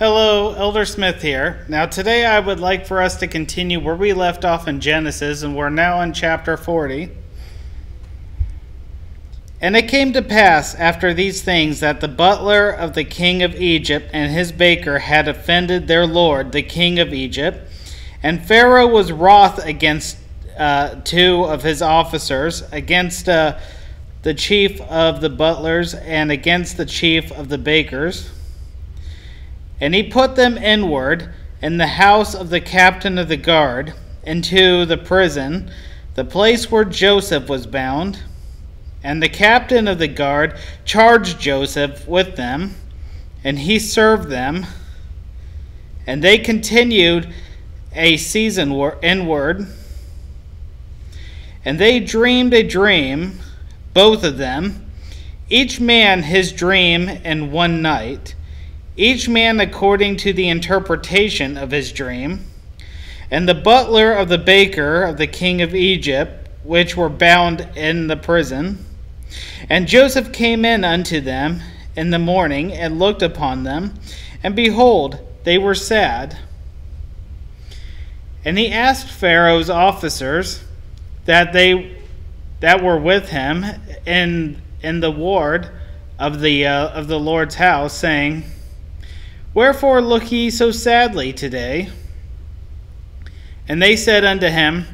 Hello, Elder Smith here. Now today I would like for us to continue where we left off in Genesis, and we're now in chapter 40. And it came to pass after these things that the butler of the king of Egypt and his baker had offended their lord, the king of Egypt. And Pharaoh was wroth against two of his officers, against the chief of the butlers and against the chief of the bakers. And he put them inward in the house of the captain of the guard into the prison, the place where Joseph was bound. And the captain of the guard charged Joseph with them, and he served them. And they continued a season inward. And they dreamed a dream, both of them, each man his dream in one night, each man according to the interpretation of his dream. And the butler of the baker of the king of Egypt, which were bound in the prison. And Joseph came in unto them in the morning, and looked upon them, and behold, they were sad. And he asked Pharaoh's officers that were with him in the ward of the Lord's house, saying, Wherefore look ye so sadly today? And they said unto him,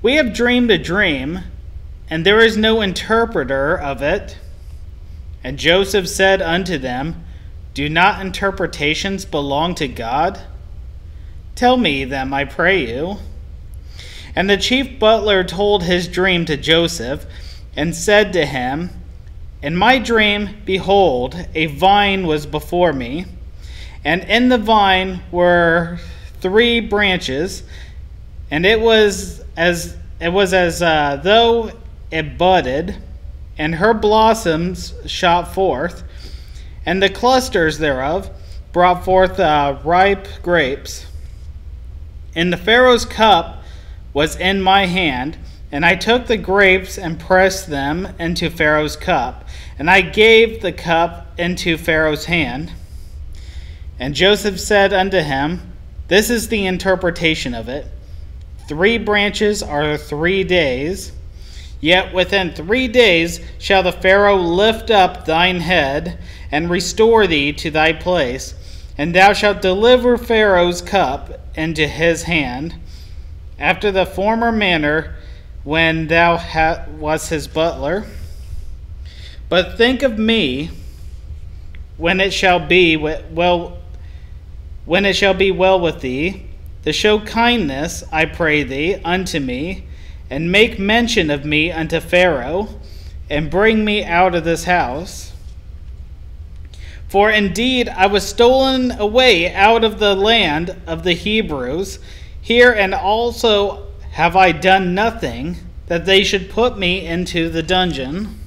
We have dreamed a dream, and there is no interpreter of it. And Joseph said unto them, Do not interpretations belong to God? Tell me them, I pray you. And the chief butler told his dream to Joseph, and said to him, In my dream, behold, a vine was before me, and in the vine were 3 branches, and it was as though it budded, and her blossoms shot forth, and the clusters thereof brought forth ripe grapes. And the Pharaoh's cup was in my hand, and I took the grapes and pressed them into Pharaoh's cup, and I gave the cup into Pharaoh's hand. And Joseph said unto him, This is the interpretation of it. 3 branches are 3 days. Yet within 3 days shall the Pharaoh lift up thine head, and restore thee to thy place, and thou shalt deliver Pharaoh's cup into his hand, after the former manner when thou wast his butler. But think of me when it shall be well with thee, to show kindness, I pray thee, unto me, and make mention of me unto Pharaoh, and bring me out of this house. For indeed I was stolen away out of the land of the Hebrews. Here and also have I done nothing, that they should put me into the dungeon.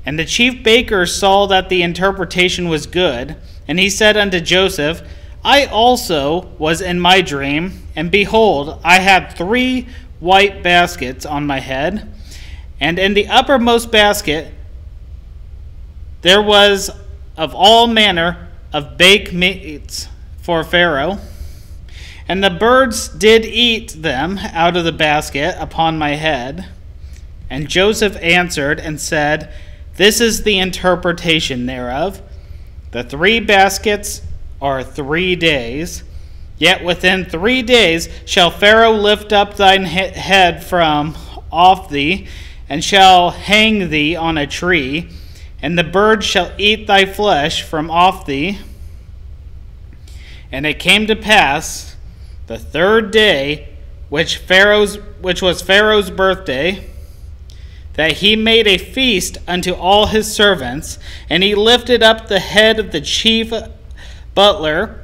And the chief baker saw that the interpretation was good, and he said unto Joseph, I also was in my dream, and behold, I had 3 white baskets on my head, and in the uppermost basket there was of all manner of baked meats for Pharaoh, and the birds did eat them out of the basket upon my head. And Joseph answered and said, This is the interpretation thereof. The 3 baskets are 3 days. Yet within 3 days shall Pharaoh lift up thine head from off thee, and shall hang thee on a tree, and the birds shall eat thy flesh from off thee. And it came to pass the 3rd day, which was Pharaoh's birthday, that he made a feast unto all his servants, and he lifted up the head of the chief butler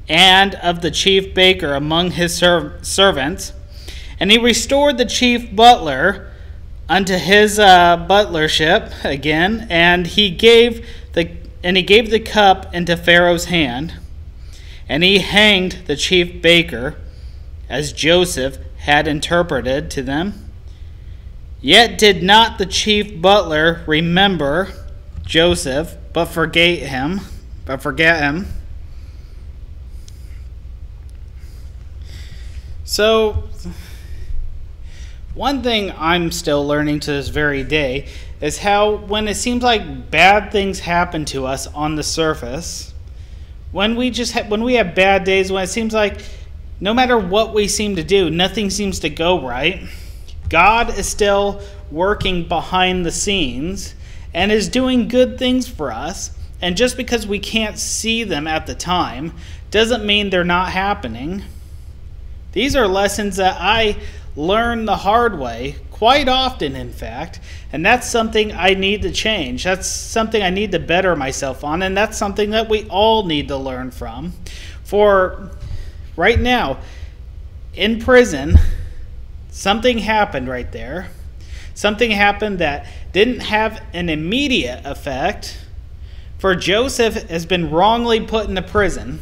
and of the chief baker among his servants, and he restored the chief butler unto his butlership again, and he gave the cup into Pharaoh's hand, and he hanged the chief baker, as Joseph had interpreted to them. Yet did not the chief butler remember Joseph, but forgave him. but forget him. So, one thing I'm still learning to this very day is how when it seems like bad things happen to us on the surface, when we have bad days, when it seems like no matter what we seem to do, nothing seems to go right, God is still working behind the scenes and is doing good things for us. And just because we can't see them at the time doesn't mean they're not happening. These are lessons that I learn the hard way, quite often in fact, and that's something I need to change. That's something I need to better myself on, and that's something that we all need to learn from. For right now, in prison, something happened right there. Something happened that didn't have an immediate effect, for Joseph has been wrongly put into prison.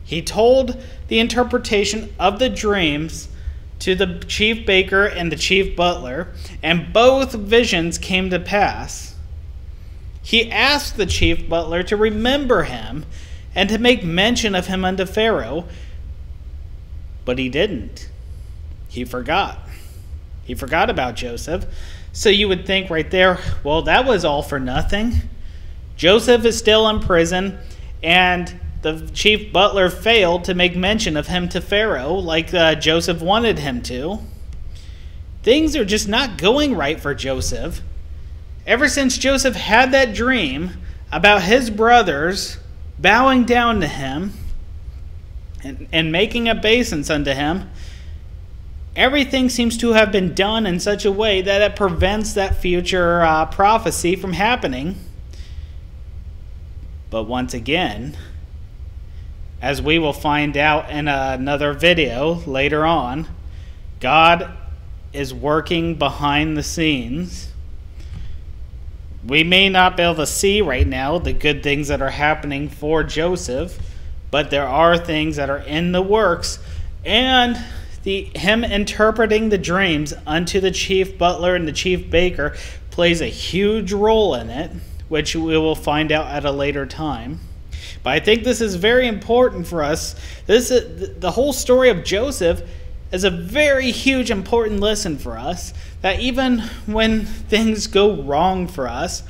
He told the interpretation of the dreams to the chief baker and the chief butler, and both visions came to pass. He asked the chief butler to remember him and to make mention of him unto Pharaoh, but he didn't. He forgot. He forgot about Joseph. So you would think right there, well, that was all for nothing. Joseph is still in prison, and the chief butler failed to make mention of him to Pharaoh like Joseph wanted him to. Things are just not going right for Joseph. Ever since Joseph had that dream about his brothers bowing down to him and making obeisance unto him, everything seems to have been done in such a way that it prevents that future prophecy from happening. But once again, as we will find out in another video later on, God is working behind the scenes. We may not be able to see right now the good things that are happening for Joseph, but there are things that are in the works, and him interpreting the dreams unto the chief butler and the chief baker plays a huge role in it, which we will find out at a later time. But I think this is very important for us. The whole story of Joseph is a very huge, important lesson for us, that even when things go wrong for us,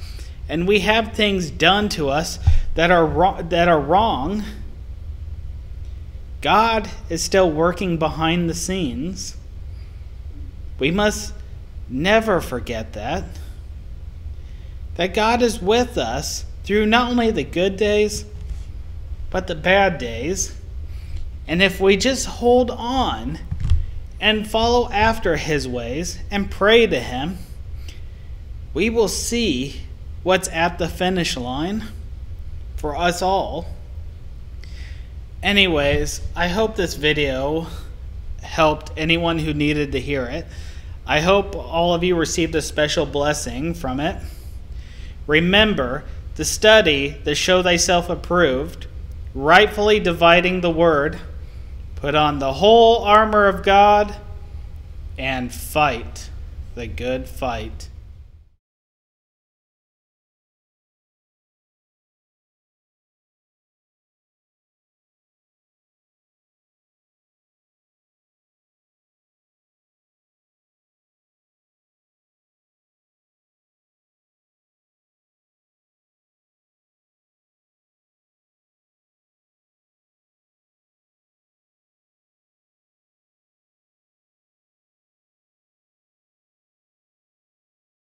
and we have things done to us that are wrong, God is still working behind the scenes. We must never forget that God is with us through not only the good days, but the bad days. And if we just hold on and follow after his ways and pray to him, we will see what's at the finish line for us all. Anyways, I hope this video helped anyone who needed to hear it. I hope all of you received a special blessing from it. Remember to study to show thyself approved, rightfully dividing the word, put on the whole armor of God, and fight the good fight.